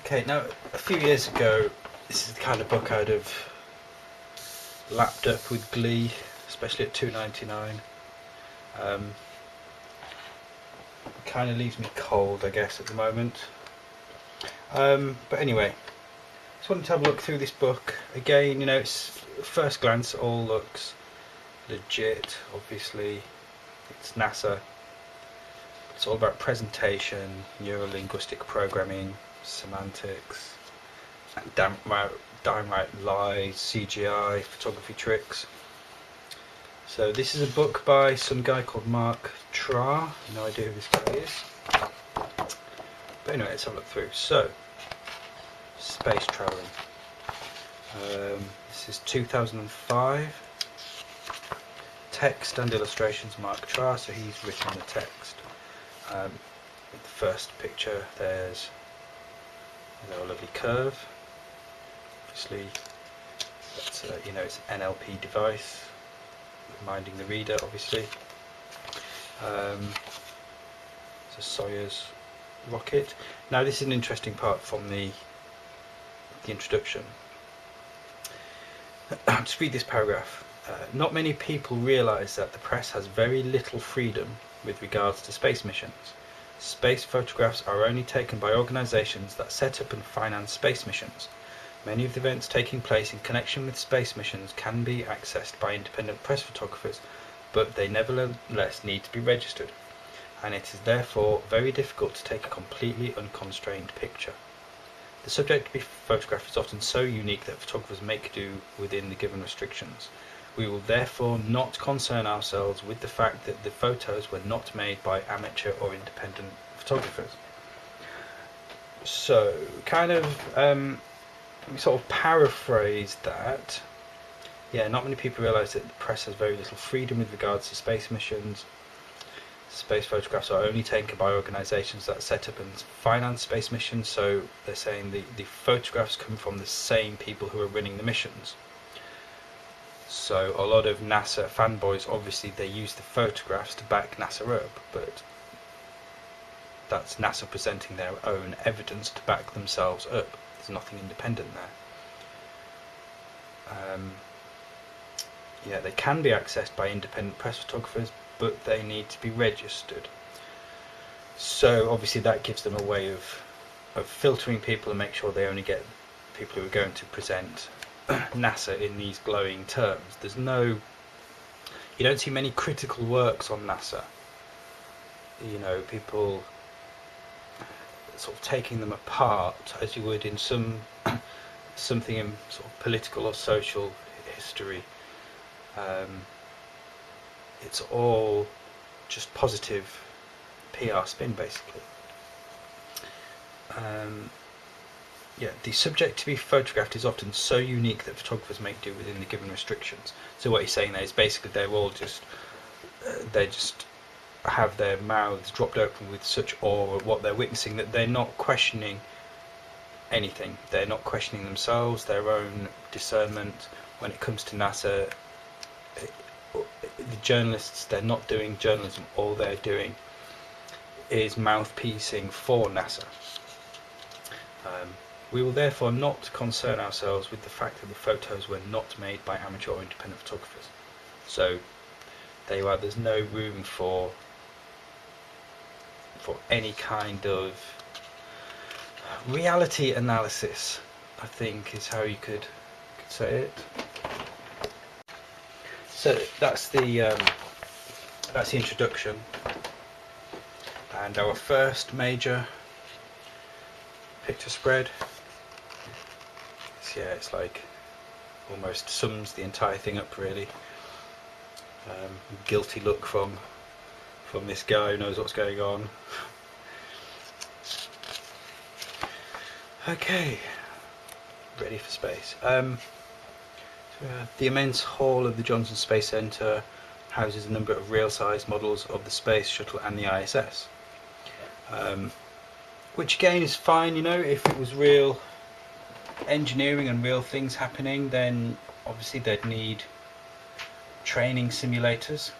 Okay, now a few years ago, this is the kind of book I'd have lapped up with glee, especially at $2.99. Kind of leaves me cold, I guess, at the moment. But anyway, just wanted to have a look through this book again. You know, it's first glance, it all looks legit. Obviously, it's NASA. It's all about presentation, neuro-linguistic programming, semantics, and downright lies, CGI, photography tricks. So this is a book by some guy called Traa. No idea who this guy is. But anyway, let's have a look through. So, space traveling. This is 2005. Text and illustrations, Traa. So he's written the text. The first picture, there's a lovely curve. Obviously, that's it's an NLP device, reminding the reader. Obviously, it's a Soyuz rocket. Now, this is an interesting part from the introduction. Just read this paragraph. Not many people realise that the press has very little freedom with regards to space missions. Space photographs are only taken by organisations that set up and finance space missions. Many of the events taking place in connection with space missions can be accessed by independent press photographers, but they nevertheless need to be registered, and it is therefore very difficult to take a completely unconstrained picture. The subject to be photographed is often so unique that photographers make do within the given restrictions. We will therefore not concern ourselves with the fact that the photos were not made by amateur or independent photographers. So, kind of, sort of paraphrase that. Yeah, not many people realise that the press has very little freedom with regards to space missions. Space photographs are only taken by organisations that set up and finance space missions, so they're saying the photographs come from the same people who are running the missions. So a lot of NASA fanboys, obviously they use the photographs to back NASA up, but that's NASA presenting their own evidence to back themselves up. There's nothing independent there. Yeah, they can be accessed by independent press photographers, but they need to be registered. So obviously that gives them a way of filtering people and make sure they only get people who are going to present NASA in these glowing terms. You don't see many critical works on NASA. You know, people sort of taking them apart as you would in something in sort of political or social history. It's all just positive PR spin, basically. Yeah, the subject to be photographed is often so unique that photographers make do within the given restrictions. So what he's saying there is basically they're all just they just have their mouths dropped open with such awe at what they're witnessing that they're not questioning anything. They're not questioning themselves, their own discernment. When it comes to NASA, the journalists, they're not doing journalism. All they're doing is mouthpiecing for NASA. We will therefore not concern ourselves with the fact that the photos were not made by amateur or independent photographers. So there's no room for any kind of reality analysis, I think is how you could say it. So that's the introduction, and our first major picture spread. Yeah, it's like almost sums the entire thing up, really. Guilty look from this guy who knows what's going on. Okay, ready for space. The immense hall of the Johnson Space Centre houses a number of real-size models of the Space Shuttle and the ISS. Which again is fine, you know, if it was real engineering and real things happening, then obviously they'd need training simulators.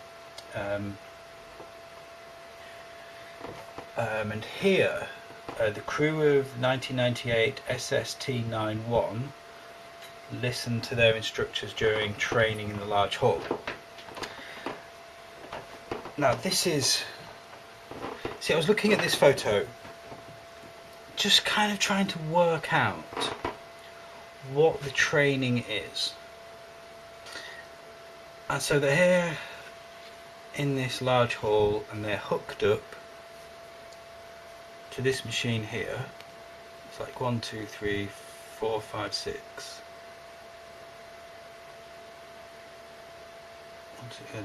And here the crew of 1998 SST-91 listened to their instructors during training in the large hall. Now this is... See, I was looking at this photo, just kind of trying to work out what the training is. And so they're here in this large hall and they're hooked up to this machine here. It's like 1, 2, 3, 4, 5, 6.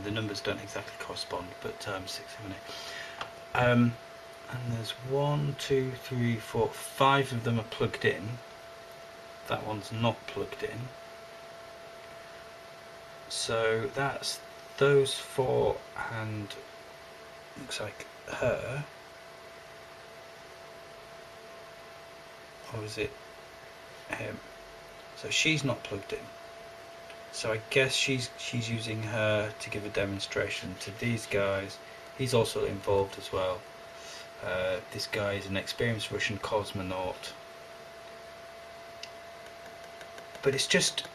The numbers don't exactly correspond, but 6, 7, 8. And there's 1, 2, 3, 4, 5 of them are plugged in. That one's not plugged in. So that's those 4 and looks like her. Or is it him? So she's not plugged in. So I guess she's using her to give a demonstration to these guys. He's also involved as well. This guy is an experienced Russian cosmonaut. But it's just,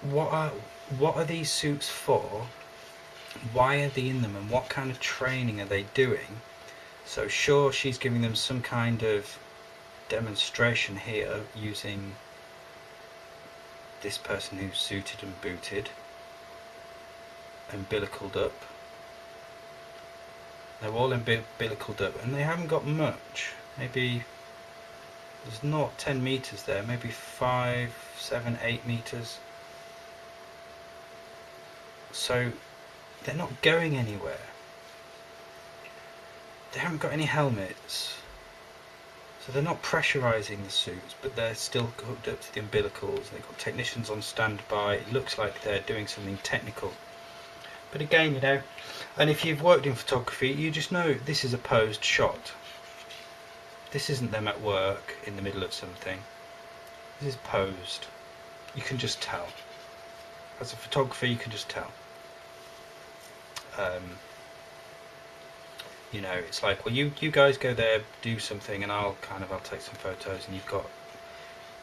what are these suits for? Why are they in them, and what kind of training are they doing? So sure, she's giving them some kind of demonstration here using this person who's suited and booted, umbilicaled up. They're all umbilicaled up, and they haven't got much. Maybe there's not 10 meters there, maybe 5, 7, 8 meters. So they're not going anywhere. They haven't got any helmets. So they're not pressurising the suits, but they're still hooked up to the umbilicals. They've got technicians on standby. It looks like they're doing something technical. But again, you know, and if you've worked in photography, you just know this is a posed shot. This isn't them at work in the middle of something. This is posed. You can just tell. As a photographer, you can just tell. You know, it's like, well, you guys go there, do something, and I'll take some photos, and you've got,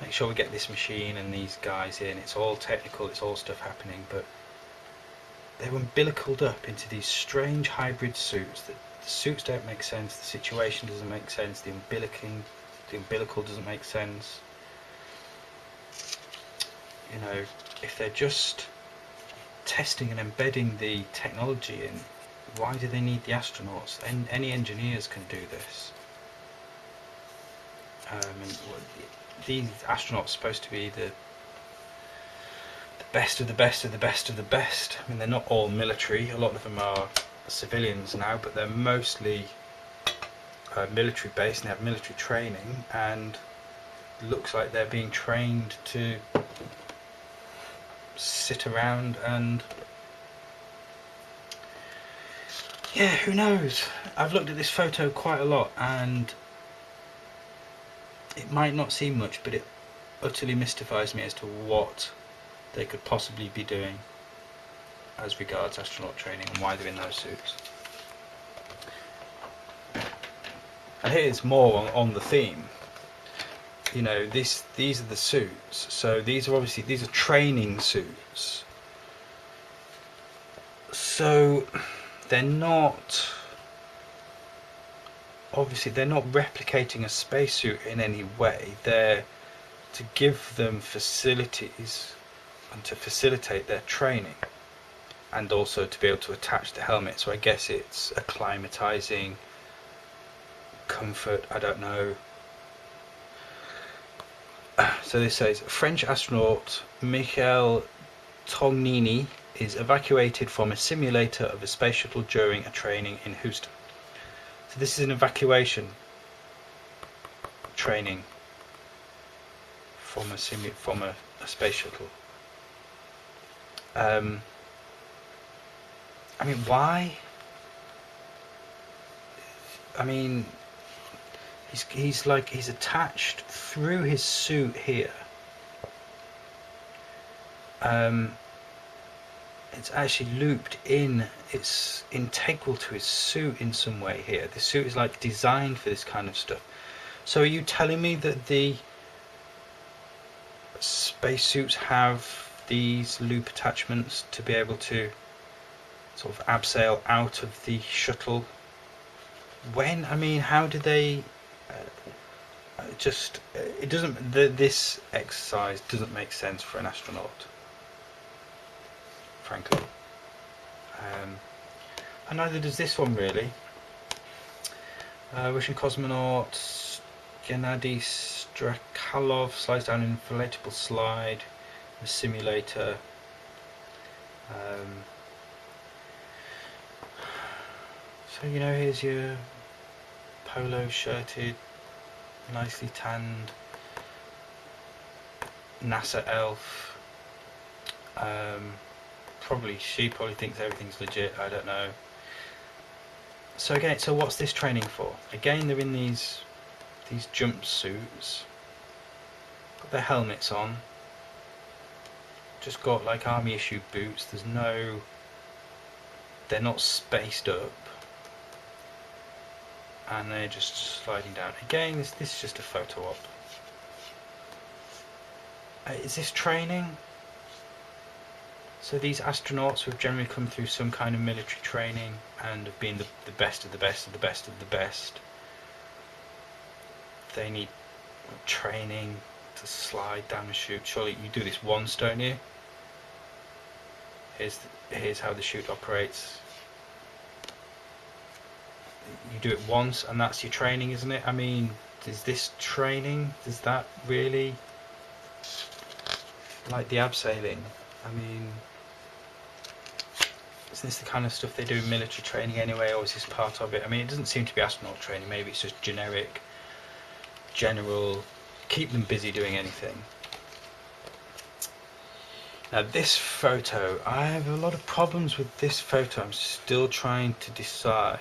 make sure we get this machine and these guys in. It's all technical, it's all stuff happening, but they're umbilicaled up into these strange hybrid suits. The suits don't make sense, the situation doesn't make sense, the umbilical doesn't make sense. You know, if they're just testing and embedding the technology in, why do they need the astronauts? And any engineers can do this. And these astronauts are supposed to be the best of the best of the best of the best. I mean, they're not all military. A lot of them are civilians now, but they're mostly military based and they have military training, and it looks like they're being trained to sit around and, yeah, who knows? I've looked at this photo quite a lot, and it might not seem much, but it utterly mystifies me as to what they could possibly be doing as regards astronaut training and why they're in those suits. And here's more on the theme. You know, these are the suits. So these are training suits. So they're not replicating a spacesuit in any way. They're to give them facilities and to facilitate their training, and also to be able to attach the helmet. So I guess it's acclimatizing, comfort, I don't know. So this says, French astronaut Michel Tognini is evacuated from a simulator of a space shuttle during a training in Houston. So this is an evacuation training from a space shuttle. I mean, why? I mean, he's attached through his suit here. It's actually looped in. It's integral to his suit in some way here. The suit is like designed for this kind of stuff. So are you telling me that the spacesuits have these loop attachments to be able to sort of abseil out of the shuttle? When? I mean, how do they? It doesn't. This exercise doesn't make sense for an astronaut, frankly. And neither does this one really. Russian cosmonaut Gennady Strakalov slides down an inflatable slide, a simulator. So here's your polo shirted, nicely tanned NASA elf. She probably thinks everything's legit. I don't know. So again, what's this training for? Again, they're in these jumpsuits, got their helmets on, just got like army issued boots. They're not spaced up, and they're just sliding down. Again, this is just a photo op. Is this training? So these astronauts who have generally come through some kind of military training and have been the best of the best of the best of the best, they need training to slide down a chute. Surely you do this once, don't you? Here's how the chute operates. You do it once and that's your training, isn't it? I mean, is this training? Does that really, like the abseiling? I mean, isn't this the kind of stuff they do in military training anyway, or is this part of it? I mean, it doesn't seem to be astronaut training. Maybe it's just general, keep them busy doing anything. Now this photo, I have a lot of problems with this photo. I'm still trying to decide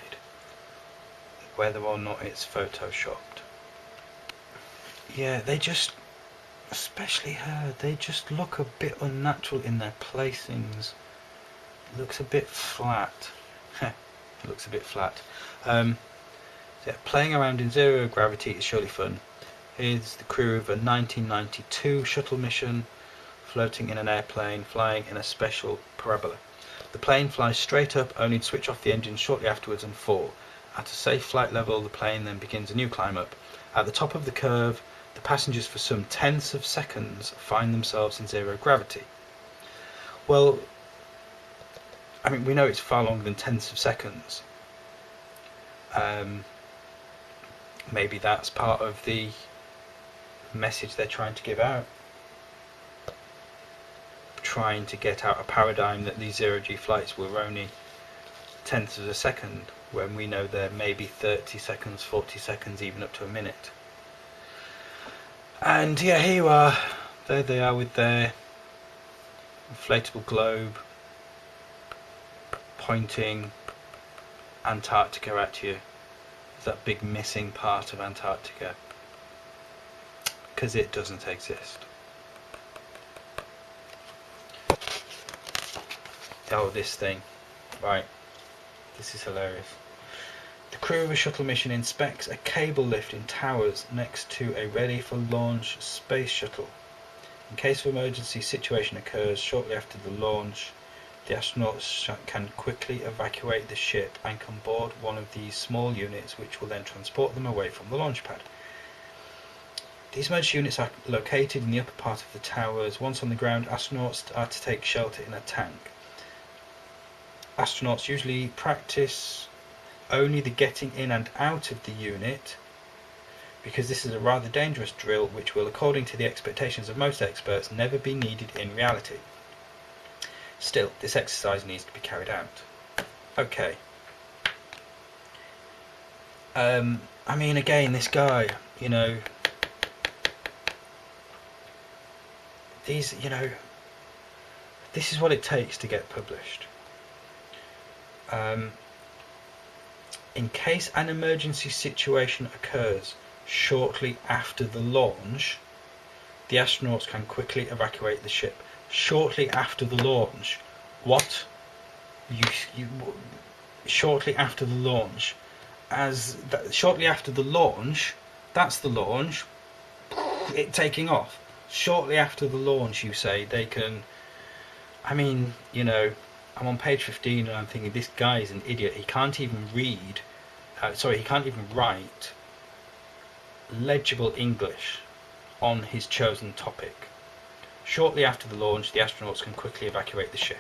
whether or not it's photoshopped. Yeah, they just, especially her, they just look a bit unnatural in their placings. Looks a bit flat. Looks a bit flat. So yeah, playing around in zero gravity is surely fun. Here's the crew of a 1992 shuttle mission, floating in an airplane, flying in a special parabola. The plane flies straight up, only to switch off the engine shortly afterwards and fall. At a safe flight level, the plane then begins a new climb up. At the top of the curve, the passengers for some tenths of seconds find themselves in zero gravity. Well, I mean, we know it's far longer than tenths of seconds. Maybe that's part of the message they're trying to give out. Trying to get out a paradigm that these zero-G flights were only tenths of a second, when we know they're maybe 30 seconds, 40 seconds, even up to a minute. And yeah, here you are. There they are with their inflatable globe, pointing Antarctica at you. There's that big missing part of Antarctica, because it doesn't exist. Oh, this thing. Right. This is hilarious. The crew of a shuttle mission inspects a cable lift in towers next to a ready-for-launch space shuttle. In case of emergency situation occurs shortly after the launch, the astronauts can quickly evacuate the ship and come board one of these small units, which will then transport them away from the launch pad. These emergency units are located in the upper part of the towers. Once on the ground, astronauts are to take shelter in a tank. Astronauts usually practice only the getting in and out of the unit, because this is a rather dangerous drill which will, according to the expectations of most experts, never be needed in reality. Still, this exercise needs to be carried out. Okay. I mean, again, this guy, this is what it takes to get published. In case an emergency situation occurs shortly after the launch, the astronauts can quickly evacuate the ship. Shortly after the launch? What? Shortly after the launch? Shortly after the launch, That's the launch. It taking off. Shortly after the launch, you say they can. I mean, you know, I'm on page 15 and I'm thinking this guy is an idiot. He can't even read. He can't even write legible English on his chosen topic. Shortly after the launch, the astronauts can quickly evacuate the ship.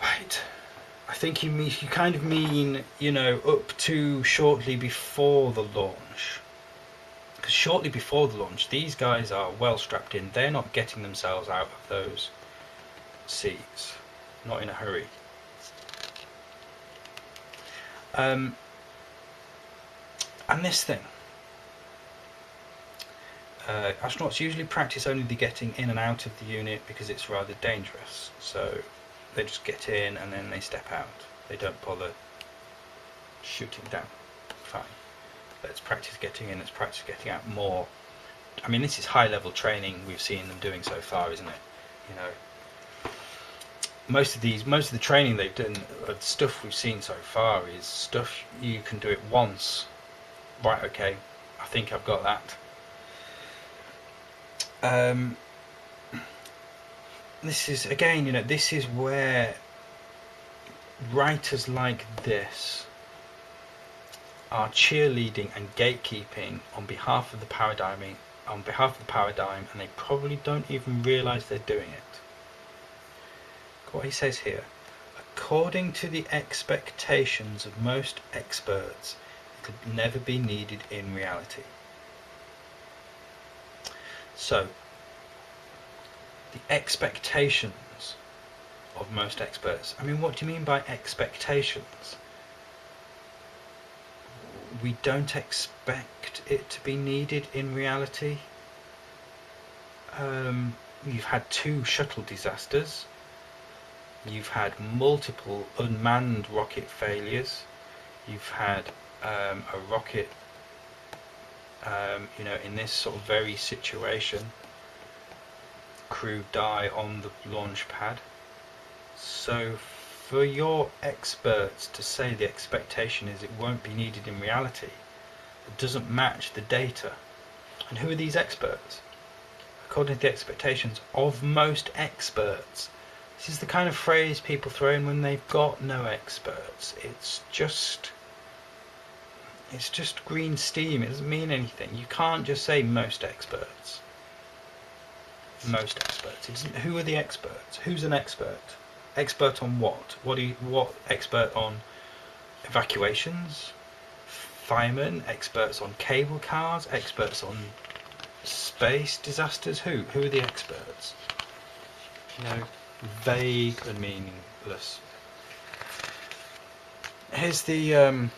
Right. I think you kind of mean, you know, up to shortly before the launch. Because shortly before the launch, these guys are well strapped in. They're not getting themselves out of those seats. Not in a hurry. And this thing. Astronauts usually practice only the getting in and out of the unit because it's rather dangerous. So they just get in and then they step out. They don't bother shooting down. Fine. Let's practice getting in, let's practice getting out more. I mean, this is high level training we've seen them doing so far, isn't it? You know, most of the training they've done, of stuff we've seen so far, is stuff you can do it once. Right, okay, I think I've got that. This is, again, you know, this is where writers like this are cheerleading and gatekeeping on behalf of the paradigm, and they probably don't even realise they're doing it. Look what he says here. According to the expectations of most experts, it will never be needed in reality. So, the expectations of most experts. I mean, what do you mean by expectations? We don't expect it to be needed in reality. You've had 2 shuttle disasters. You've had multiple unmanned rocket failures. You've had a rocket, you know, in this sort of very situation, crew die on the launch pad. So for your experts to say the expectation is it won't be needed in reality, it doesn't match the data. And who are these experts? According to the expectations of most experts. This is the kind of phrase people throw in when they've got no experts. It's just green steam. It doesn't mean anything. You can't just say most experts. Most experts. Who are the experts? Who's an expert? Expert on what? What expert on evacuations? Firemen? Experts on cable cars? Experts on space disasters? Who are the experts? You know, vague and meaningless. Here's the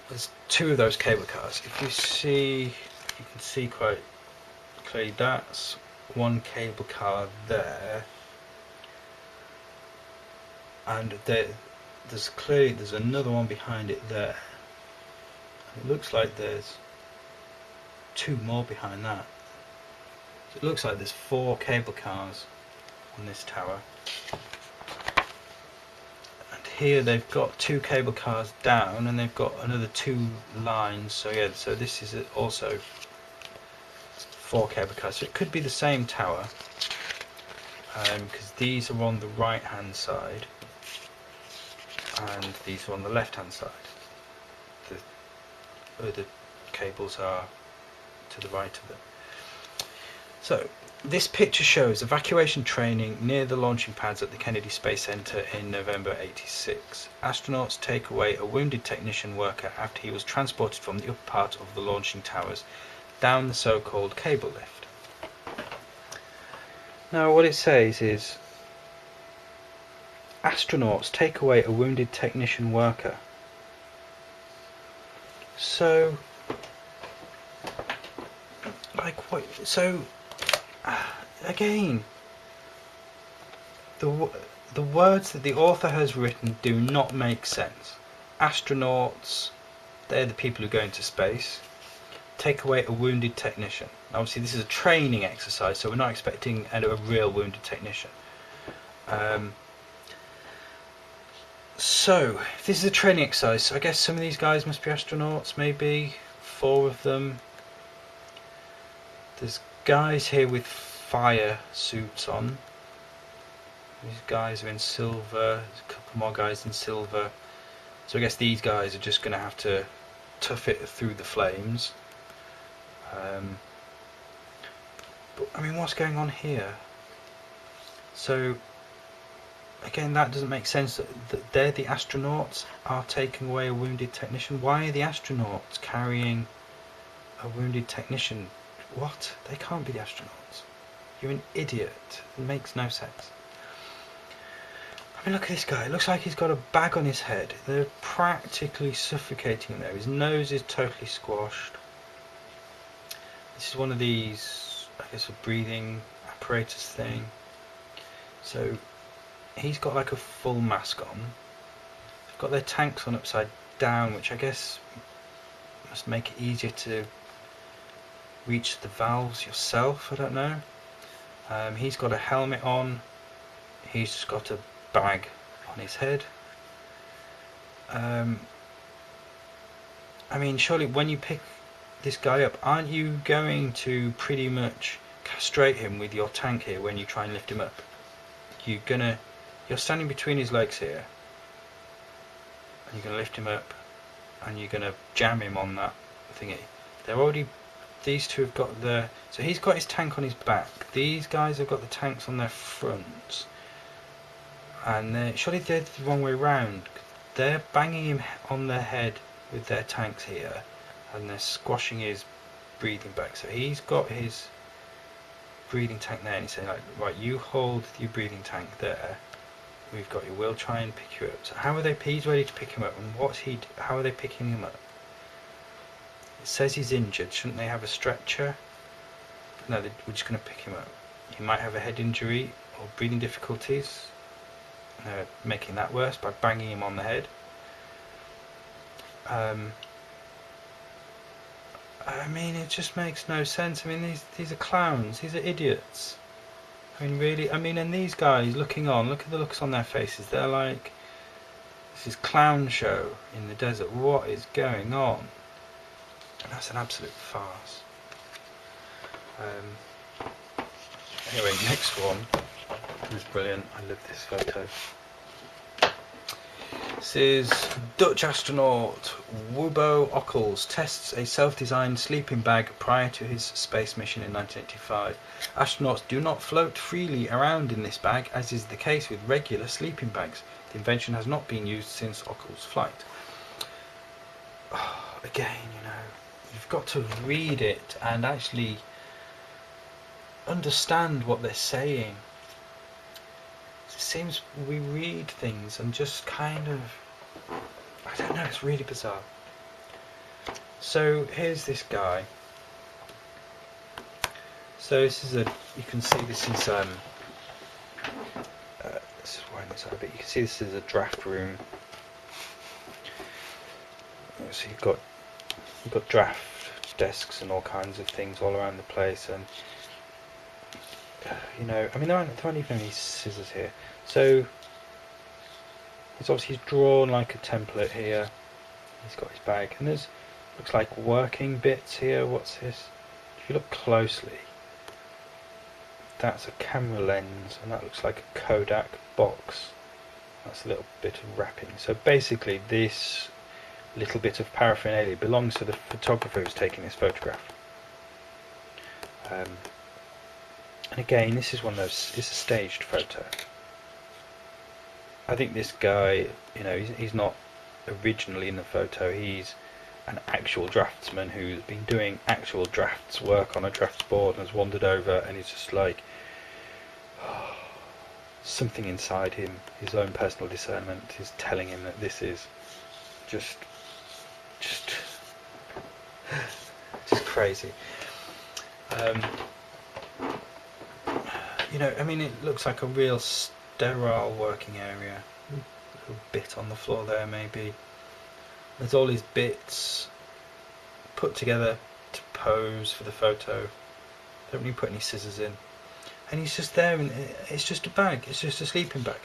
there's 2 of those cable cars. If you see, you can see quite clearly that's one cable car there, and there's another one behind it there. It looks like there's 2 more behind that. So it looks like there's 4 cable cars on this tower. And here they've got 2 cable cars down, and they've got another 2 lines. So yeah, so this is also 4 cable cars. So it could be the same tower, because these are on the right hand side and these are on the left hand side. The other cables are to the right of them. So this picture shows evacuation training near the launching pads at the Kennedy Space Center in November '86. Astronauts take away a wounded technician worker after he was transported from the upper part of the launching towers down the so-called cable lift. Now what it says is, astronauts take away a wounded technician worker. So, like what? So, again, the words that the author has written do not make sense. Astronauts, they're the people who go into space. Take away a wounded technician. Obviously, this is a training exercise, so we're not expecting a real wounded technician. So, this is a training exercise. So I guess some of these guys must be astronauts, maybe 4 of them. There's guys here with fire suits on. These guys are in silver. There's a couple more guys in silver. So I guess these guys are just going to have to tough it through the flames. But I mean, what's going on here? So again, that doesn't make sense. That they're the astronauts are taking away a wounded technician. Why are the astronauts carrying a wounded technician? What? They can't be the astronauts. You're an idiot. It makes no sense. I mean, look at this guy. It looks like he's got a bag on his head. They're practically suffocating him there. His nose is totally squashed. This is one of these, I guess, a breathing apparatus thing. So he's got like a full mask on. They've got their tanks on upside down, which I guess must make it easier to reach the valves yourself. I don't know. He's got a helmet on. He's just got a bag on his head. I mean, surely when you pick this guy up, aren't you going to pretty much castrate him with your tank here when you try and lift him up? You're standing between his legs here, and you're gonna lift him up, and you're gonna jam him on that thingy. These two have got so he's got his tank on his back. These guys have got the tanks on their fronts, and surely they're the wrong way round. They're banging him on their head with their tanks here, and they're squashing his breathing back. So he's got his breathing tank there, and he's saying, like, right, you hold your breathing tank there. We've got you. We'll try and pick you up. So how are they? He's ready to pick him up, and how are they picking him up? It says he's injured. Shouldn't they have a stretcher? No, we're just going to pick him up. He might have a head injury or breathing difficulties. They're making that worse by banging him on the head. I mean, it just makes no sense. I mean, these are clowns. These are idiots. I mean, really. I mean, and these guys looking on. Look at the looks on their faces. They're like, this is clown show in the desert. What is going on? And that's an absolute farce. Anyway, next one is brilliant. I love this photo. This is Dutch astronaut Wubbo Ockels tests a self-designed sleeping bag prior to his space mission in 1985. Astronauts do not float freely around in this bag, as is the case with regular sleeping bags. The invention has not been used since Ockels' flight. Oh, again, you've got to read it and actually understand what they're saying. It seems we read things and just kind of, I don't know, it's really bizarre. So here's this guy. So this is you can see this is this is winding this out a bit. You can see this is a draft room. So you've got draft desks and all kinds of things all around the place, and I mean, there aren't even any scissors here. So he's drawn like a template here. He's got his bag, and looks like working bits here. What's this? If you look closely, that's a camera lens, and that looks like a Kodak box. That's a little bit of wrapping. So basically, this little bit of paraphernalia belongs to the photographer who's taking this photograph. And again, this is one of those, it's a staged photo. I think this guy, he's not originally in the photo. He's an actual draftsman who's been doing actual drafts work on a drafts board and has wandered over, and he's just like, something inside him, his own personal discernment, is telling him that this is just crazy. I mean, it looks like a real sterile working area. A little bit on the floor there, maybe. There's all these bits put together to pose for the photo. Don't really put any scissors in. And he's just there, and it's just a bag. It's just a sleeping bag.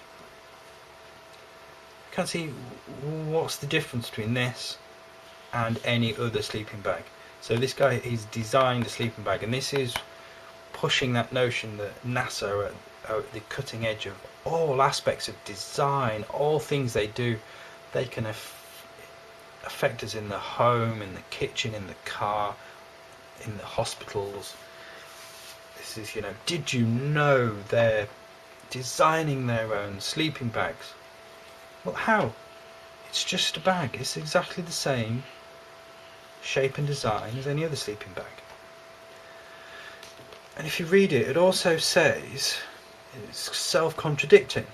can't see what's the difference between this and any other sleeping bag. So this guy, he's designed a sleeping bag, and this is pushing that notion that NASA are at the cutting edge of all aspects of design, all things they do. They can affect us in the home, in the kitchen, in the car, in the hospitals. This is, you know, did you know they're designing their own sleeping bags? Well, how? It's just a bag. It's exactly the same shape and design as any other sleeping bag. And if you read it, it also says it's self-contradicting.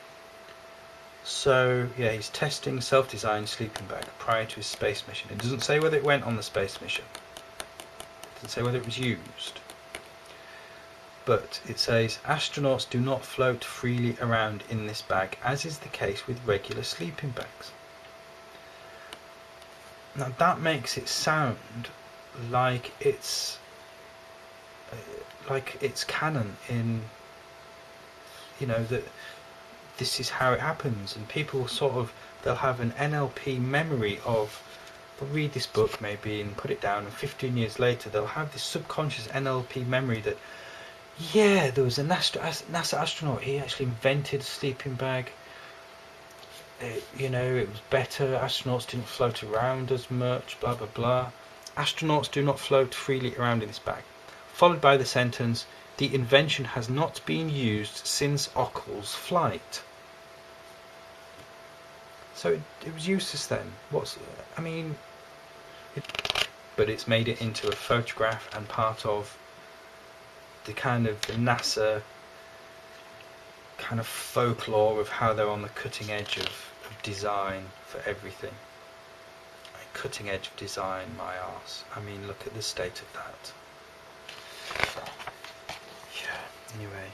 So yeah, he's testing self-designed sleeping bag prior to his space mission. It doesn't say whether it went on the space mission. It doesn't say whether it was used. But it says astronauts do not float freely around in this bag, as is the case with regular sleeping bags. Now that makes it sound like it's canon in, you know, that this is how it happens, and people sort of, they'll have an NLP memory of, they'll read this book maybe and put it down, and 15 years later they'll have this subconscious NLP memory that, yeah, there was a NASA astronaut, he actually invented a sleeping bag. You know, it was better, astronauts didn't float around as much, blah blah blah. Astronauts do not float freely around in this bag. Followed by the sentence, the invention has not been used since Ockel's flight. So it was useless then. But it's made it into a photograph and part of the kind of the NASA kind of folklore of how they're on the cutting edge of design for everything. Cutting edge of design, my arse. I mean, look at the state of that. Yeah, anyway.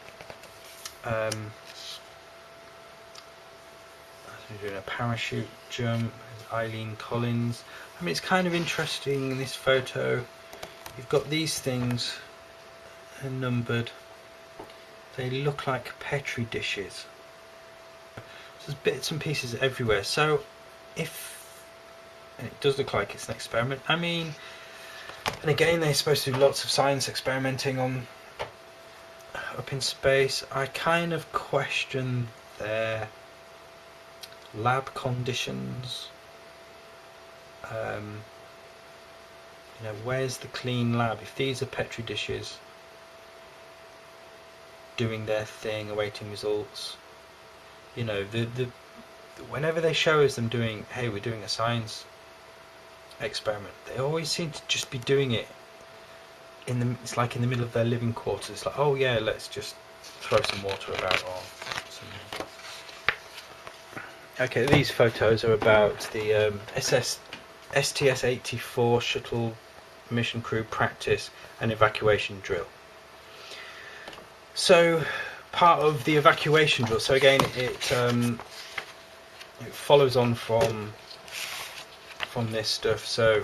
We're doing a parachute jump. Eileen Collins. I mean, it's kind of interesting in this photo. You've got these things numbered. They look like Petri dishes. There's bits and pieces everywhere. So and it does look like it's an experiment. I mean, and again, they're supposed to do lots of science experimenting on up in space. I kind of question their lab conditions. You know, where's the clean lab? If these are Petri dishes doing their thing, awaiting results, you know, whenever they show us them doing, hey, we're doing a science experiment, they always seem to just be doing it it's like in the middle of their living quarters. It's like, oh yeah, let's just throw some water about, or some... Okay, these photos are about the STS-84 shuttle mission crew practice and evacuation drill. So part of the evacuation drill, so again it follows on from this stuff. So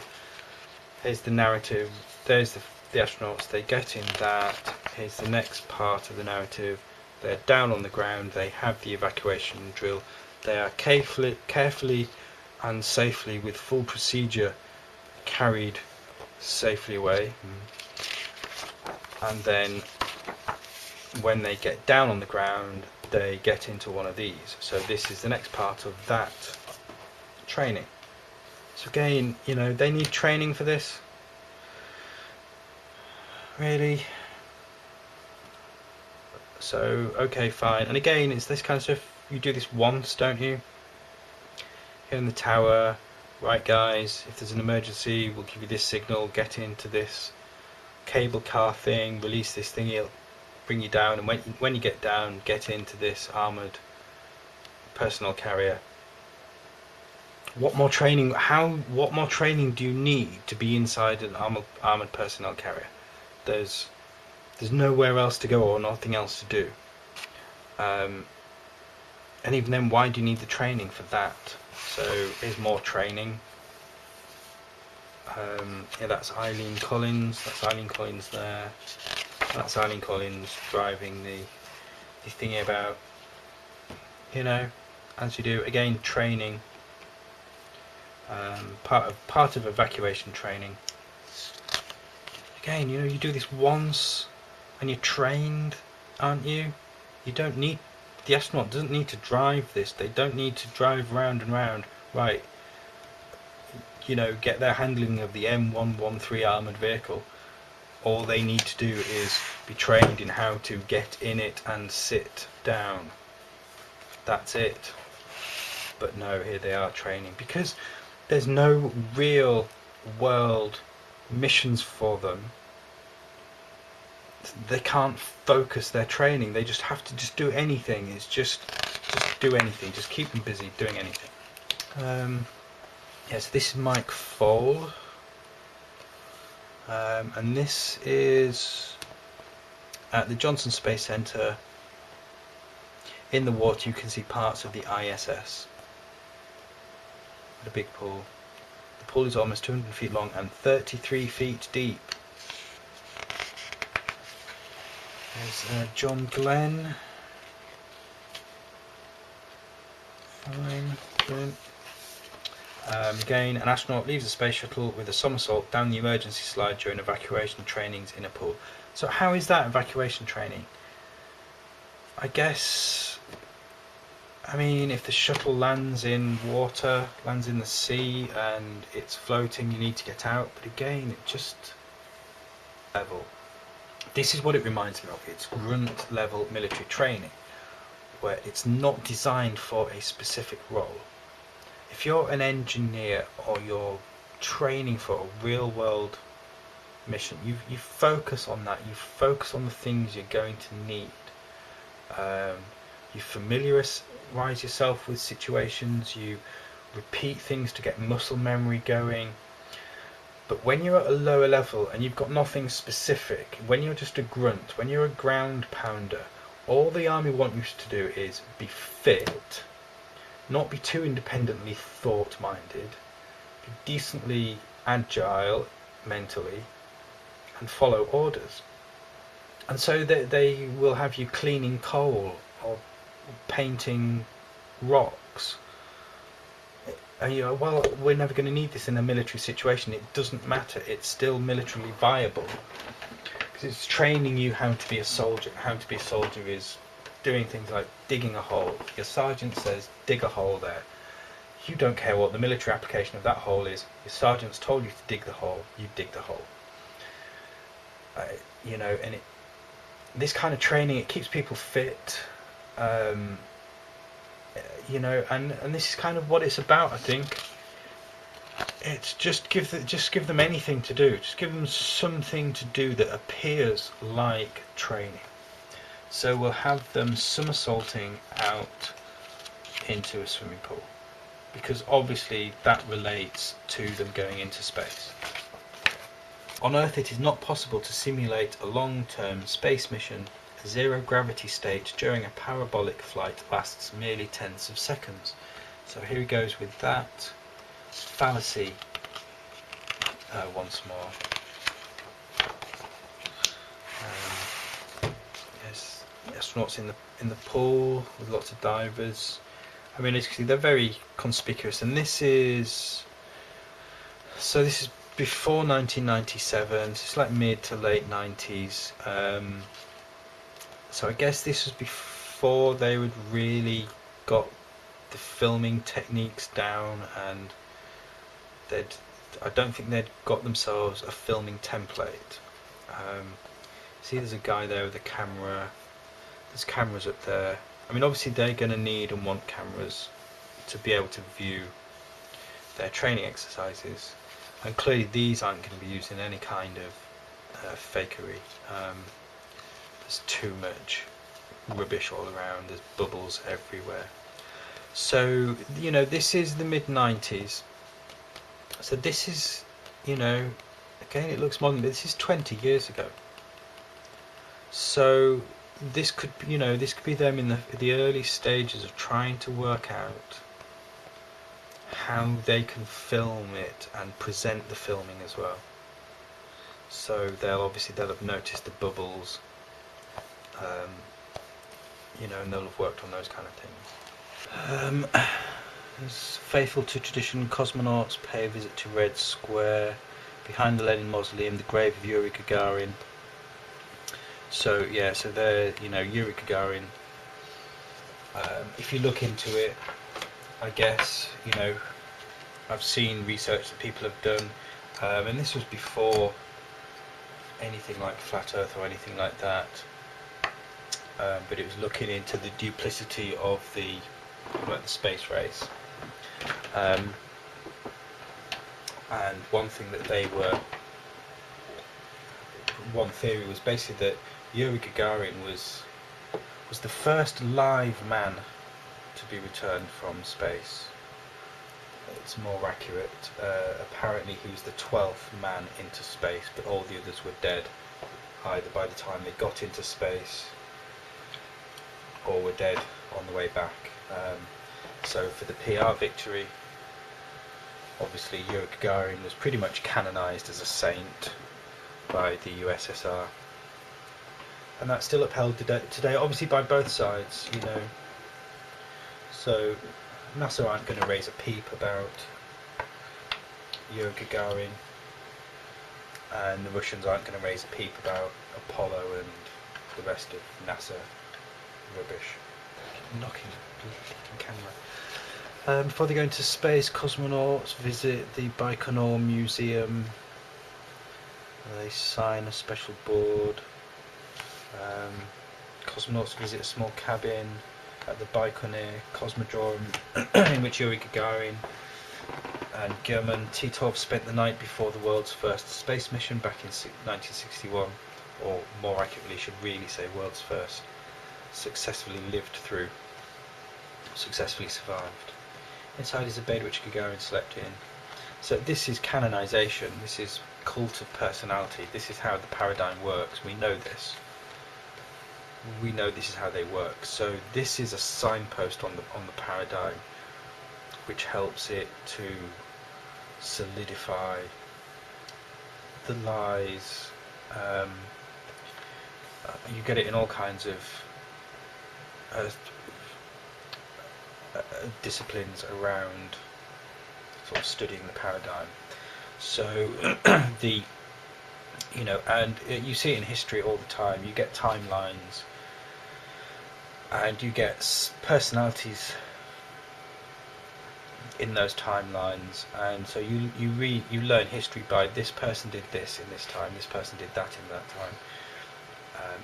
here's the narrative, there's the astronauts, they get in that, here's the next part of the narrative, they're down on the ground, they have the evacuation drill, they are carefully and safely, with full procedure, carried safely away. And then when they get down on the ground, they get into one of these. So this is the next part of that training. So again, you know, they need training for this. Really? So, okay, fine. And again, it's this kind of stuff, you do this once, don't you? Here in the tower, right guys, if there's an emergency, we'll give you this signal, get into this cable car thing, release this thing, it'll bring you down, and when you get down, get into this armoured personnel carrier. What more training? What more training do you need to be inside an armoured personnel carrier? There's nowhere else to go or nothing else to do. And even then, why do you need the training for that? So here's more training. Yeah, that's Eileen Collins. That's Eileen Collins there. That's Eileen Collins driving the thingy about. You know, as you do. Again, training, part of evacuation training. Again, you do this once and you're trained, aren't you? You don't need, the astronaut doesn't need to drive this. They don't need to drive round and round. Right, get their handling of the M113 armoured vehicle. All they need to do is be trained in how to get in it and sit down. That's it. But no, here they are training, because there's no real world missions for them. They can't focus their training. They just have to just do anything. It's just do anything. Just keep them busy doing anything. So this is Mike Foale. And this is at the Johnson Space Centre. In the water you can see parts of the ISS. The big pool. The pool is almost 200 feet long and 33 feet deep. There's John Glenn. Fine. Brilliant. Again, an astronaut leaves the space shuttle with a somersault down the emergency slide during evacuation trainings in a pool. So how is that evacuation training? I guess, if the shuttle lands in water, lands in the sea and it's floating, you need to get out. But again, it just level. This is what it reminds me of. It's grunt level military training, where it's not designed for a specific role. If you're an engineer or you're training for a real world mission, you focus on that. You focus on the things you're going to need. You familiarize yourself with situations. You repeat things to get muscle memory going. But when you're at a lower level and you've got nothing specific, when you're just a grunt, when you're a ground pounder, all the army want you to do is be fit, not be too independently thought-minded, be decently agile mentally, and follow orders. And so they will have you cleaning coal or painting rocks. And well, we're never going to need this in a military situation. It doesn't matter. It's still militarily viable, because it's training you how to be a soldier. How to be a soldier is doing things like digging a hole. Your sergeant says, dig a hole there. You don't care what the military application of that hole is. Your sergeant's told you to dig the hole. You dig the hole. And this kind of training, it keeps people fit. And this is kind of what it's about, I think. It's just give them anything to do. Just give them something to do that appears like training. So we'll have them somersaulting out into a swimming pool, because obviously that relates to them going into space. On Earth, it is not possible to simulate a long-term space mission. A zero-gravity state during a parabolic flight lasts merely tenths of seconds. So here he goes with that fallacy once more. Yes, astronauts in the pool with lots of divers. As you can see, they're very conspicuous, and this is before 1997. So it's like mid to late 90s. So I guess this was before they would really got the filming techniques down, and I don't think they'd got themselves a filming template. See, there's a guy there with a camera. There's cameras up there. Obviously they're going to need and want cameras to be able to view their training exercises, and clearly these aren't going to be used in any kind of fakery. There's too much rubbish all around. There's bubbles everywhere. So this is the mid-90s. So this is, again, it looks modern, but this is 20 years ago. So this could be them in the early stages of trying to work out how they can film it and present the filming as well. So they'll have noticed the bubbles, and they'll have worked on those kind of things. As faithful to tradition, cosmonauts pay a visit to Red Square. Behind the Lenin Mausoleum, the grave of Yuri Gagarin. So yeah, so there, Yuri Gagarin. If you look into it, I guess, I've seen research that people have done, and this was before anything like Flat Earth or anything like that, but it was looking into the duplicity of the space race, and one theory was basically that Yuri Gagarin was the first live man to be returned from space. It's more accurate. Apparently he was the 12th man into space, but all the others were dead, either by the time they got into space or were dead on the way back. So for the PR victory, obviously Yuri Gagarin was pretty much canonized as a saint by the USSR, and that's still upheld today, obviously by both sides, So NASA aren't going to raise a peep about Yuri Gagarin, and the Russians aren't going to raise a peep about Apollo and the rest of NASA rubbish. Knocking the camera. Before they go into space, cosmonauts visit the Baikonur Museum. They sign a special board. Cosmonauts visit a small cabin at the Baikonur Cosmodrome in which Yuri Gagarin and German Titov spent the night before the world's first space mission back in 1961, or more accurately should really say world's first, successfully survived. Inside is a bed which Gagarin slept in. So this is canonization, this is cult of personality, this is how the paradigm works. We know this. We know this is how they work. So this is a signpost on the paradigm which helps it to solidify the lies. You get it in all kinds of disciplines around sort of studying the paradigm. So and you see it in history all the time. You get timelines, and you get personalities in those timelines, and so you learn history by this person did this in this time, this person did that in that time,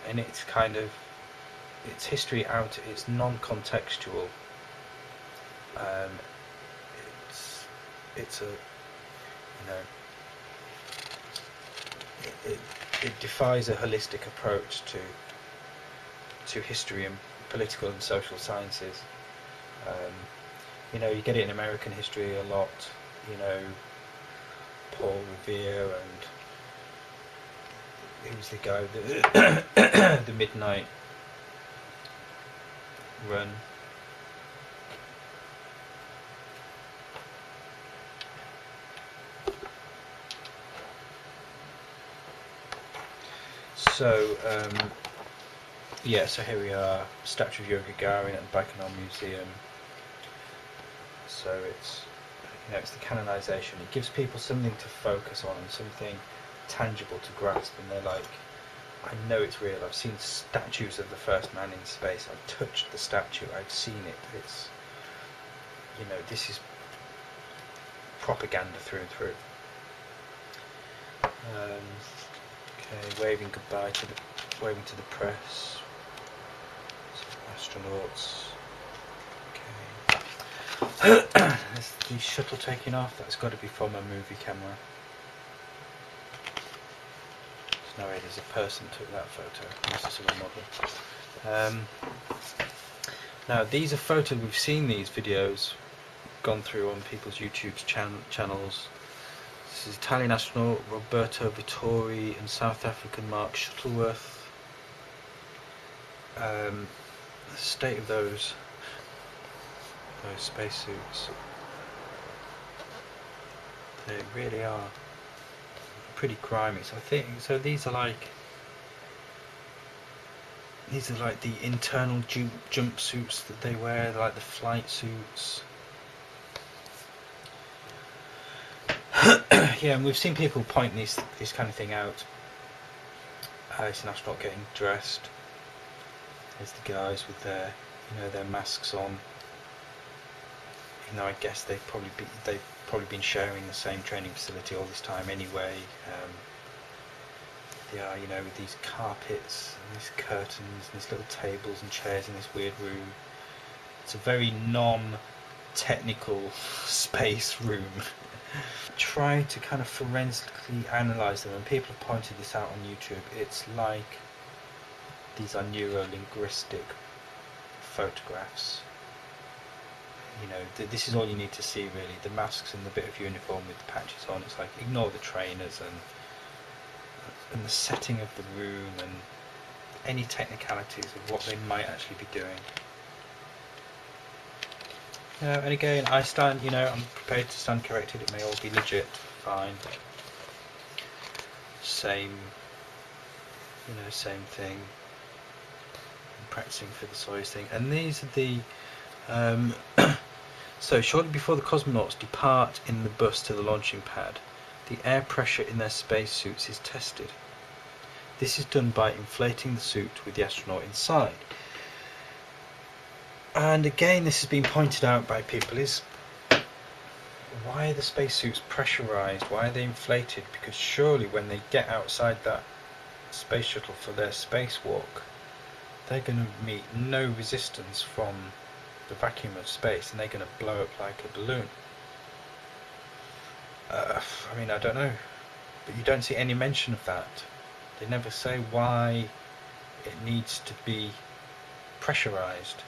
and it's history out. It's non-contextual. It's a it defies a holistic approach to history and political and social sciences. You get it in American history a lot. Paul Revere, and who's the guy the Midnight Run. So, so here we are, statue of Yuri Gagarin at the Baikonur Museum. So it's the canonization. It gives people something to focus on and something tangible to grasp, and they're like, I know it's real. I've seen statues of the first man in space. I've touched the statue. I've seen it. It's, this is propaganda through and through. Okay, waving goodbye to the press. Astronauts. Okay. There's the shuttle taking off. That's got to be from a movie camera. There's no way there's a person took that photo. This is a model. Now these are photos. We've seen these videos gone through on people's YouTube channels. This is Italian astronaut Roberto Vittori and South African Mark Shuttleworth. The state of those spacesuits, they really are pretty grimy. So these are like These are like the internal jumpsuits that they wear, like the flight suits. Yeah, and we've seen people point this kind of thing out. It's an astronaut getting dressed. There's the guys with their, their masks on. I guess they've probably been sharing the same training facility all this time anyway. They are, with these carpets and these curtains and these little tables and chairs in this weird room. It's a very non-technical space room. Try to kind of forensically analyse them, and people have pointed this out on YouTube. It's like these are neuro-linguistic photographs. This is all you need to see really. The masks and the bit of uniform with the patches on. It's like ignore the trainers and the setting of the room and any technicalities of what they might actually be doing. And again, I stand, I'm prepared to stand corrected. It may all be legit, fine. Same thing. I'm practicing for the Soyuz thing. And these are the so shortly before the cosmonauts depart in the bus to the launching pad, the air pressure in their spacesuits is tested. This is done by inflating the suit with the astronaut inside. And again, this has been pointed out by people, is why are the spacesuits pressurized? Why are they inflated? Because surely when they get outside that space shuttle for their spacewalk, they're going to meet no resistance from the vacuum of space, and they're going to blow up like a balloon. I don't know, but you don't see any mention of that. They never say why it needs to be pressurized.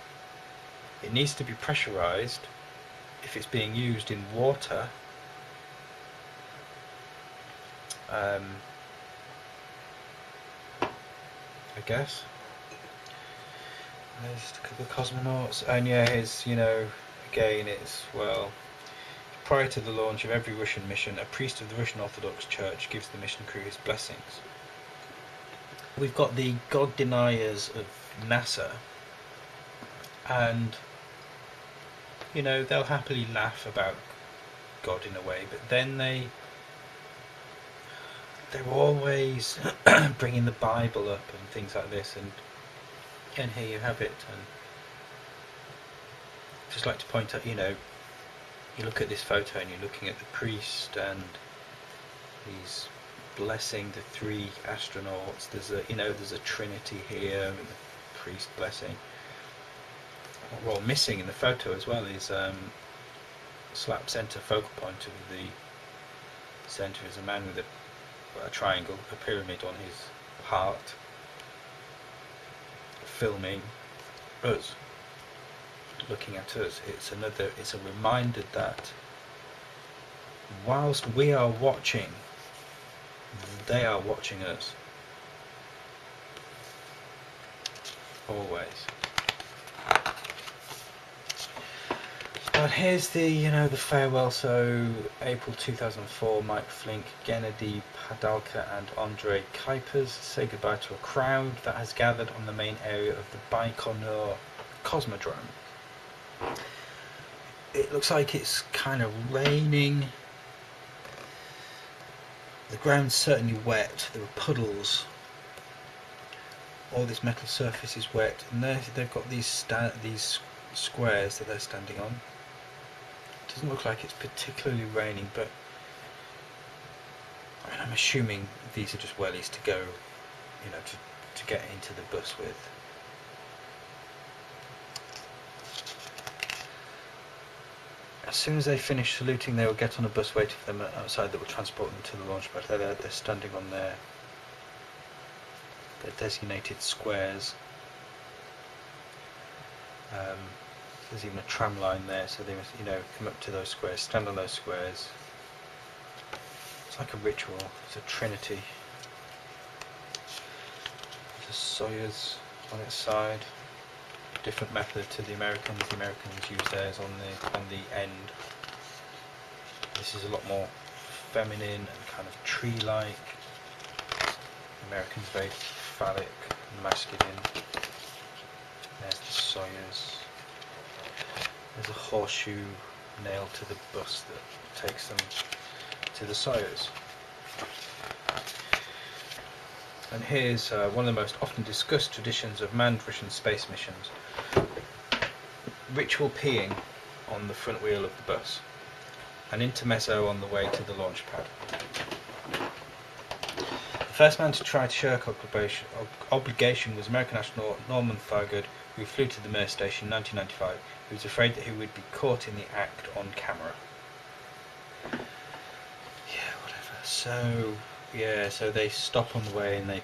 It needs to be pressurized if it's being used in water. I guess. There's a couple of cosmonauts, and yeah, again, it's, well, prior to the launch of every Russian mission, a priest of the Russian Orthodox Church gives the mission crew his blessings. We've got the God deniers of NASA, and they'll happily laugh about God in a way, but then they're always bringing the Bible up and things like this, and here you have it. And I'd just like to point out, you look at this photo and you're looking at the priest, and he's blessing the three astronauts. There's a trinity here, and the priest blessing. Well, missing in the photo as well is slap center focal point of the center is a man with a triangle, a pyramid on his heart, filming us, looking at us. It's a reminder that whilst we are watching, they are watching us. Always. But here's the the farewell. So April 2004, Mike Flink, Gennady Padalka and Andrei Kuipers say goodbye to a crowd that has gathered on the main area of the Baikonur Cosmodrome. It looks like it's kind of raining. The ground's certainly wet. There are puddles. All this metal surface is wet, and they've got these squares that they're standing on. It doesn't look like it's particularly raining, but I'm assuming these are just wellies to go, to get into the bus with. As soon as they finish saluting, they will get on a bus waiting for them outside that will transport them to the launch pad. They're standing on their designated squares. There's even a tram line there, so they must, come up to those squares, stand on those squares. It's like a ritual. It's a trinity. There's a Soyuz on its side. Different method to the Americans. The Americans use theirs on the end. This is a lot more feminine and kind of tree-like. The Americans very phallic and masculine. There's the Soyuz. There's a horseshoe nailed to the bus that takes them to the Soyuz. And here's one of the most often discussed traditions of manned Russian space missions: ritual peeing on the front wheel of the bus, an intermezzo on the way to the launch pad. The first man to try to shirk obligation was American astronaut Norman Thurgood, who flew to the Mir station in 1995. He was afraid that he would be caught in the act on camera. Yeah, whatever. So they stop on the way and they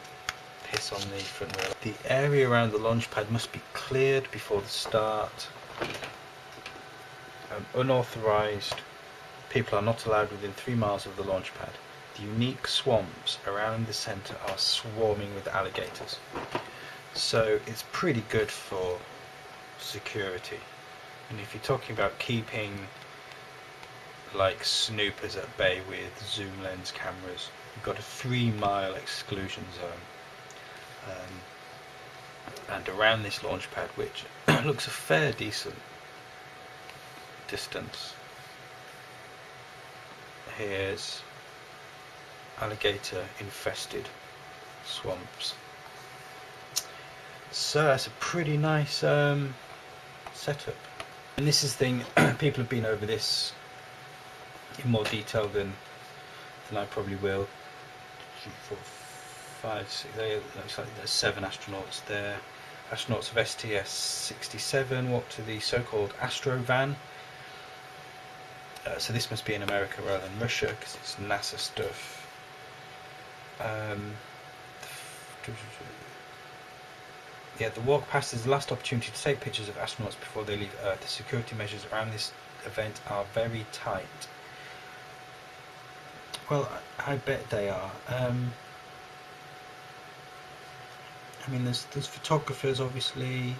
piss on the front wheel. The area around the launch pad must be cleared before the start. Unauthorised people are not allowed within 3 miles of the launch pad. The unique swamps around the centre are swarming with alligators. So it's pretty good for security. And if you're talking about keeping like snoopers at bay with zoom lens cameras, you've got a 3-mile exclusion zone. And around this launch pad, which looks a fair decent distance, here's alligator infested swamps. So that's a pretty nice setup. And this is the thing, people have been over this in more detail than I probably will. 3, 4, 5, 6, looks like there's 7 astronauts there. Astronauts of STS-67 walked to the so-called Astro van. So this must be in America rather than Russia, because it's NASA stuff. Yeah, the walk past is the last opportunity to take pictures of astronauts before they leave Earth. The security measures around this event are very tight. Well, I bet they are. I mean, there's photographers, obviously. There's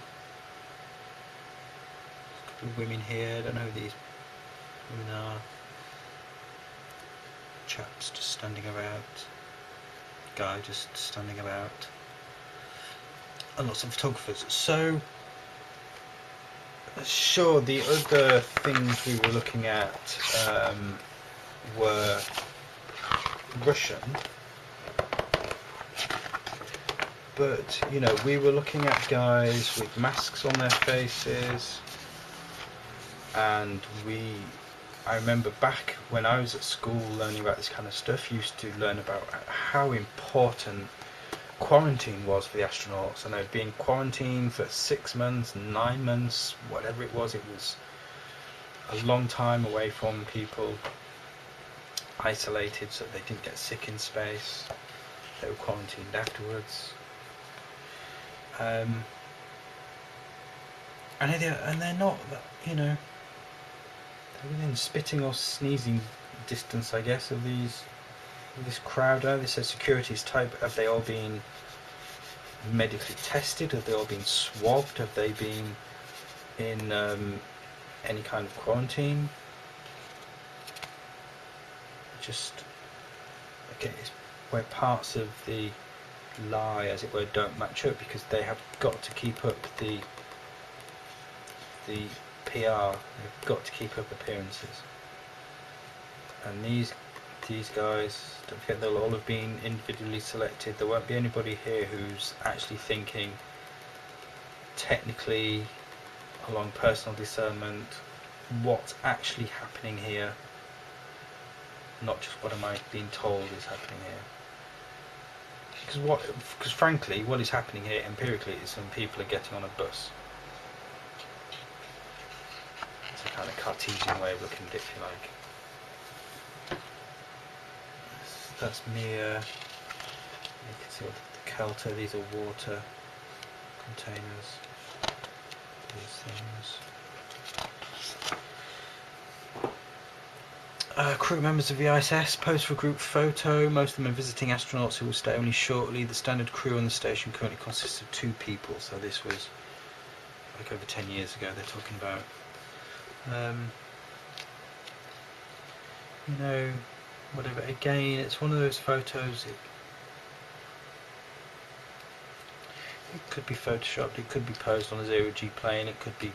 a couple of women here. I don't know who these women are. Chaps just standing about. Guy just standing about. And lots of photographers. So, sure, the other things we were looking at were Russian, but you know, we were looking at guys with masks on their faces, and I remember back when I was at school learning about this kind of stuff, used to learn about how important quarantine was for the astronauts, and they'd be in quarantine for 6 months, 9 months, whatever it was a long time away from people, isolated so they didn't get sick in space. They were quarantined afterwards. And they're not, you know, they're within spitting or sneezing distance, I guess, of this crowd. They said security is tight, but have they all been medically tested? Have they all been swabbed? Have they been in any kind of quarantine? Just, again, it's where parts of the lie, as it were, don't match up, because they have got to keep up the PR. They've got to keep up appearances. And these guys, don't forget, they'll all have been individually selected. There won't be anybody here who's actually thinking technically, along personal discernment, what's actually happening here, not just what am I being told is happening here. Because frankly, what is happening here empirically is some people are getting on a bus. It's a kind of Cartesian way of looking at it, if you like. That's Mir. You can see what the Kelter, these are water containers. These things. Crew members of the ISS pose for a group photo. Most of them are visiting astronauts who will stay only shortly. The standard crew on the station currently consists of 2 people, so this was like over 10 years ago they're talking about. You know, whatever, again, it's one of those photos, It could be photoshopped, it could be posed on a zero-G plane, it could be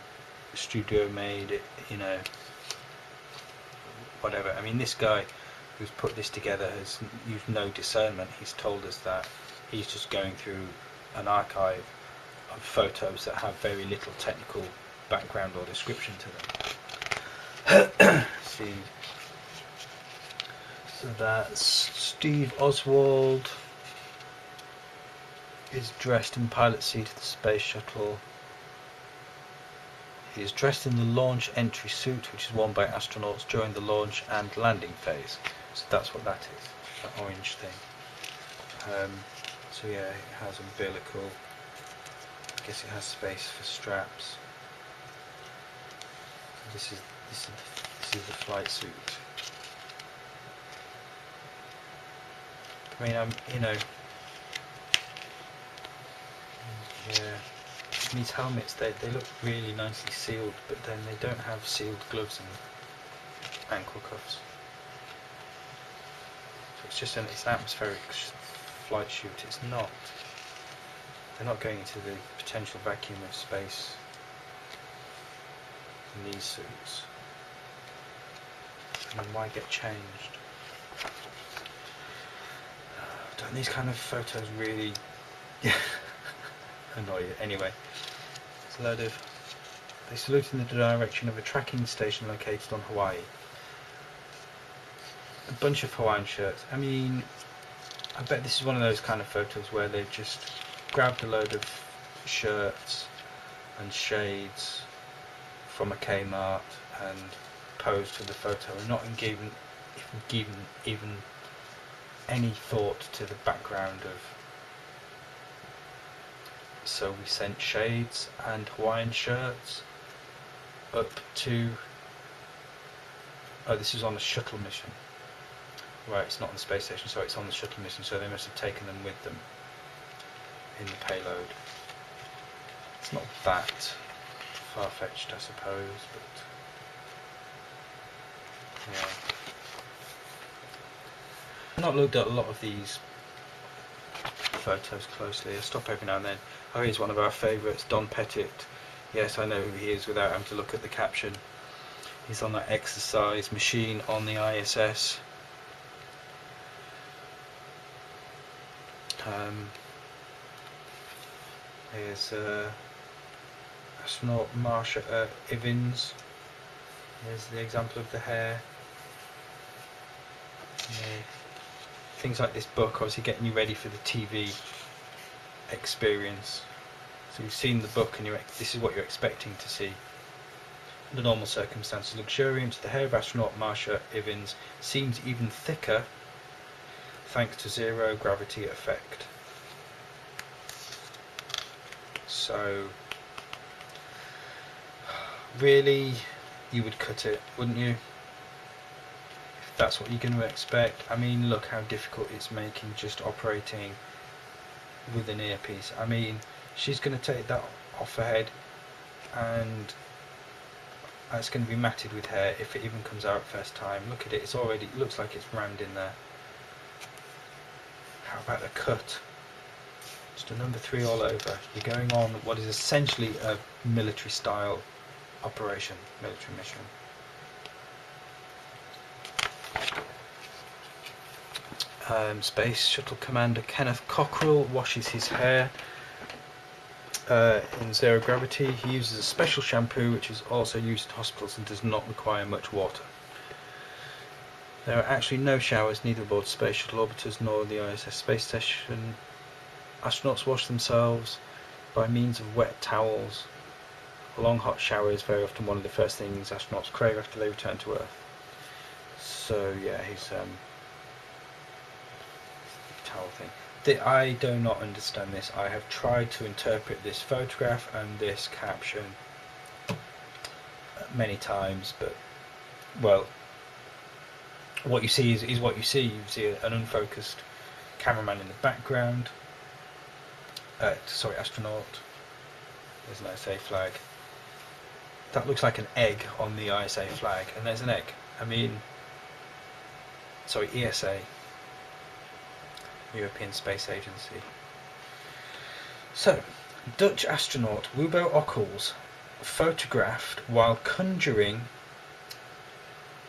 studio made, whatever. I mean, this guy who's put this together has used no discernment. He's told us that he's just going through an archive of photos that have very little technical background or description to them. See, so that's Steve Oswald is dressed in pilot seat of the space shuttle. He is dressed in the launch entry suit, which is worn by astronauts during the launch and landing phase. So that's what that is, that orange thing. So yeah, it has umbilical. I guess it has space for straps. This is the flight suit. I mean, yeah. These helmets, they look really nicely sealed, but then they don't have sealed gloves and ankle cuffs. So it's just it's an atmospheric flight shoot. It's not. They're not going into the potential vacuum of space in these suits. And then why get changed? Don't these kind of photos really annoy you? Anyway, it's a load of. They salute in the direction of a tracking station located on Hawaii. A bunch of Hawaiian shirts. I mean, I bet this is one of those kind of photos where they've just grabbed a load of shirts and shades from a Kmart and posed for the photo, and not given even any thought to the background of. So we sent shades and Hawaiian shirts up to. Oh, this is on a shuttle mission. Right, it's not on the space station, so it's on the shuttle mission, so they must have taken them with them in the payload. It's not that far-fetched, I suppose, but yeah. I've not looked at a lot of these photos closely. I stop every now and then. Oh, here's one of our favourites, Don Pettit. Yes, I know who he is without having to look at the caption. He's on that exercise machine on the ISS. Here's astronaut Marsha Ivins. Here's the example of the hair. Yeah. Things like this book, obviously getting you ready for the TV experience. So you've seen the book and this is what you're expecting to see. Under normal circumstances, luxuriance, the hair of astronaut Marsha Ivins seems even thicker thanks to zero gravity effect. So really, you would cut it, wouldn't you? If that's what you're going to expect. I mean, look how difficult it's making just operating with an earpiece. I mean, she's going to take that off her head and it's going to be matted with hair if it even comes out first time. Look at it, it looks like it's rammed in there. How about a cut? Just a number 3 all over. You're going on what is essentially a military style operation, military mission. Space Shuttle Commander Kenneth Cockrell washes his hair in zero gravity. He uses a special shampoo which is also used in hospitals and does not require much water. There are actually no showers, neither aboard Space Shuttle orbiters nor the ISS space station. Astronauts wash themselves by means of wet towels. A long hot shower is very often one of the first things astronauts crave after they return to Earth. So yeah, his towel thing. I do not understand this. I have tried to interpret this photograph and this caption many times, but well, what you see is what you see. You see an unfocused cameraman in the background. Astronaut. There's an ISA flag. That looks like an egg on the ISA flag, and there's an egg. I mean, sorry, ESA, European Space Agency. So, Dutch astronaut Wubbo Ockels photographed while conjuring,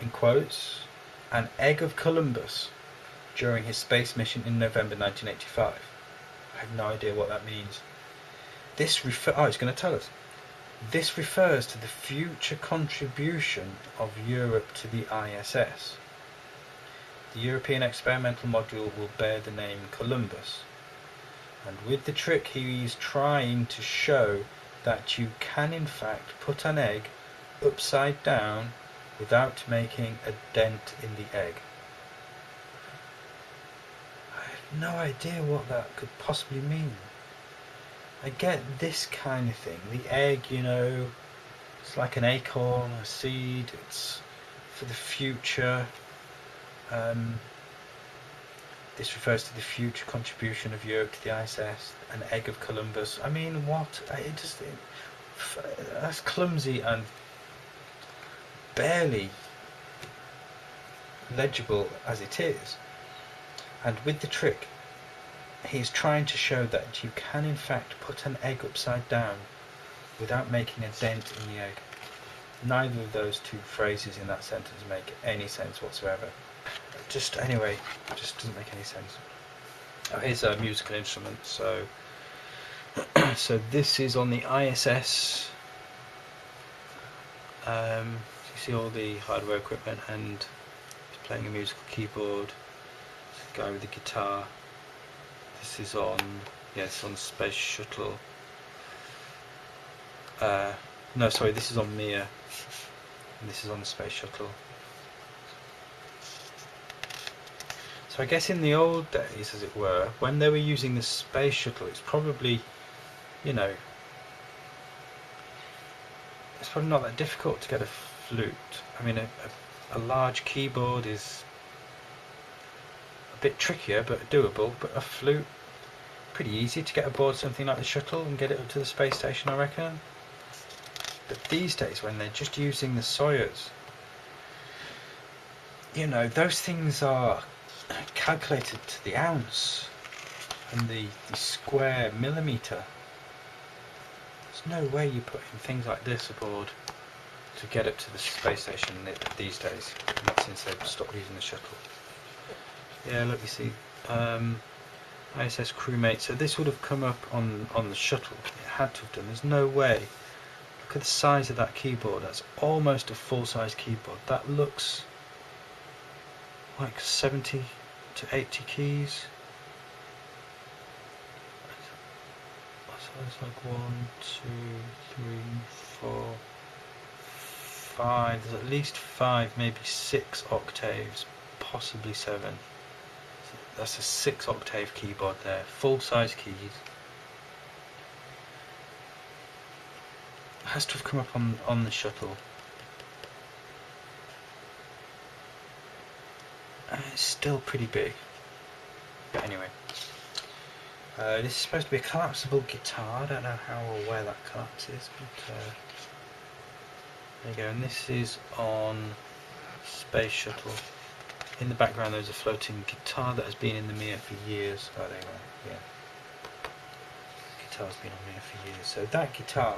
in quotes, an egg of Columbus during his space mission in November 1985. I have no idea what that means. He's going to tell us. This refers to the future contribution of Europe to the ISS. The European experimental module will bear the name Columbus. And with the trick, he is trying to show that you can in fact put an egg upside down without making a dent in the egg. I have no idea what that could possibly mean. I get this kind of thing. The egg, it's like an acorn, a seed, it's for the future. This refers to the future contribution of Europe to the ISS, an egg of Columbus. I mean, what? That's clumsy and barely legible as it is. And with the trick, he's trying to show that you can in fact put an egg upside down without making a dent in the egg. Neither of those two phrases in that sentence make any sense whatsoever. Just doesn't make any sense. Oh, here's a musical instrument. So this is on the ISS. You see all the hardware equipment, and he's playing a musical keyboard. There's a guy with a guitar. This is on the Space Shuttle. No, sorry, this is on Mir, and this is on the Space Shuttle. So I guess in the old days, as it were, when they were using the Space Shuttle, it's probably, it's probably not that difficult to get a flute. I mean, a large keyboard is a bit trickier, but doable. But a flute, pretty easy to get aboard something like the shuttle and get it up to the space station, I reckon. But these days, when they're just using the Soyuz, those things are calculated to the ounce and the square millimetre. There's no way you put in things like this aboard to get up to the space station these days. Not since they've stopped using the shuttle. Yeah, look, you see, ISS crewmate. So this would have come up on the shuttle. It had to have done. There's no way. Look at the size of that keyboard. That's almost a full-size keyboard. That looks like 70 to 80 keys. So it's like 1, 2, 3, 4, 5. There's at least 5, maybe 6 octaves, possibly 7. So that's a 6-octave keyboard there. Full-size keys. It has to have come up on the shuttle. It's still pretty big. But anyway. This is supposed to be a collapsible guitar. I don't know how or where that collapses, but there you go. And this is on Space Shuttle. In the background there's a floating guitar that has been in the Mir for years. Oh, there you go. Yeah. The guitar's been on Mir for years. So that guitar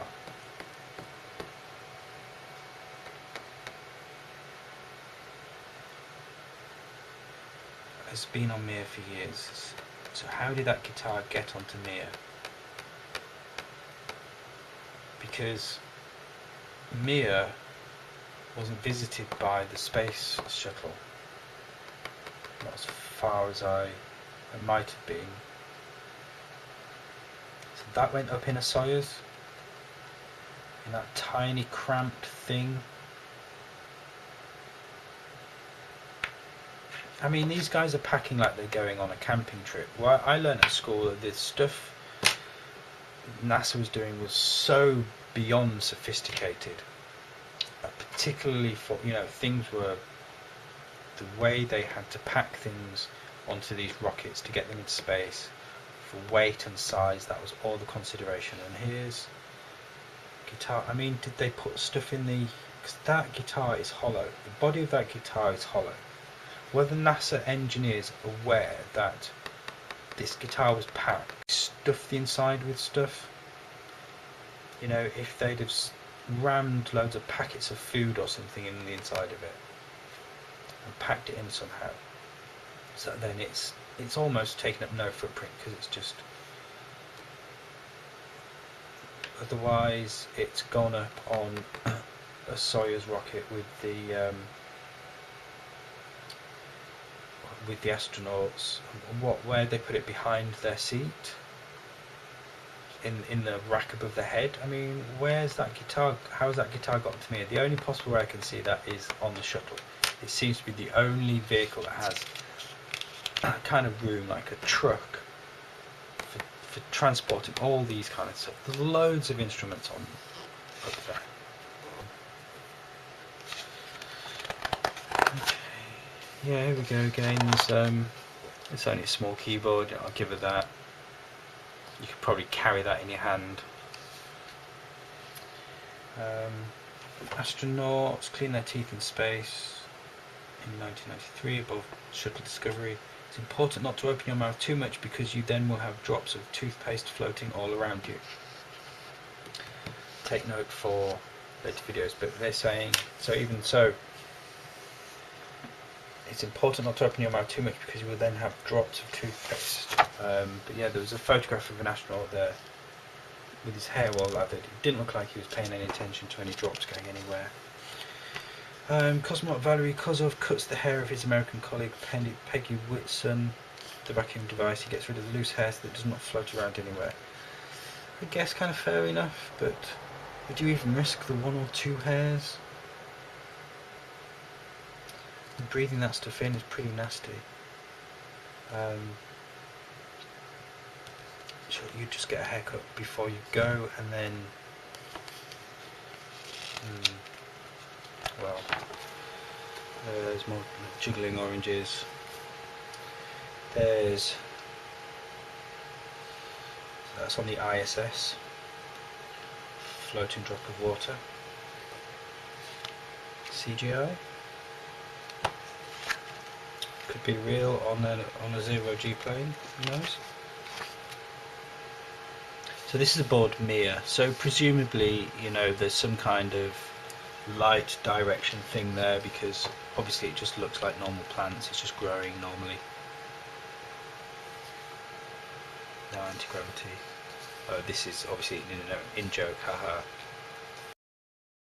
has been on Mir for years. So how did that guitar get onto Mir? Because Mir wasn't visited by the space shuttle, not as far as it might have been. So that went up in a Soyuz, in that tiny cramped thing. I mean, these guys are packing like they're going on a camping trip. Well, I learned at school that the stuff NASA was doing was so beyond sophisticated. Particularly for, things were, the way they had to pack things onto these rockets to get them into space, for weight and size, that was all the consideration. And here's guitar. I mean, did they put stuff in the... because that guitar is hollow. The body of that guitar is hollow. Were the NASA engineers aware that this guitar was packed, stuffed the inside with stuff? You know, if they'd have rammed loads of packets of food or something in the inside of it and packed it in somehow, so then it's almost taken up no footprint because it's just. Otherwise, it's gone up on a Soyuz rocket with the astronauts. Where they put it behind their seat, in the rack above the head. I mean, where's that guitar? How's that guitar gotten to me? The only possible way I can see that is on the shuttle. It seems to be the only vehicle that has that kind of room, like a truck, for transporting all these kind of stuff. There's loads of instruments on up there. Okay. Yeah, here we go again. It's only a small keyboard. I'll give it that. You could probably carry that in your hand. Astronauts clean their teeth in space in 1993 above shuttle Discovery. It's important not to open your mouth too much because you then will have drops of toothpaste floating all around you. Take note for later videos, but they're saying, so even so, it's important not to open your mouth too much because you will then have drops of toothpaste. But yeah, there was a photograph of an astronaut there with his hair well lathered. It didn't look like he was paying any attention to any drops going anywhere. Cosmonaut Valery Kozov cuts the hair of his American colleague Peggy Whitson. The vacuum device, he gets rid of the loose hair so that it does not float around anywhere. I guess kind of fair enough, but would you even risk the 1 or 2 hairs? Breathing that stuff in is pretty nasty. Sure, you just get a haircut before you go, and then well, there's more jiggling oranges. That's on the ISS, floating drop of water. CGI. Could be real on a 0G plane, who knows? So this is aboard Mir, so presumably, you know, there's some kind of light direction thing there, because obviously it just looks like normal plants, it's just growing normally. No anti-gravity. Oh, this is obviously in joke, haha.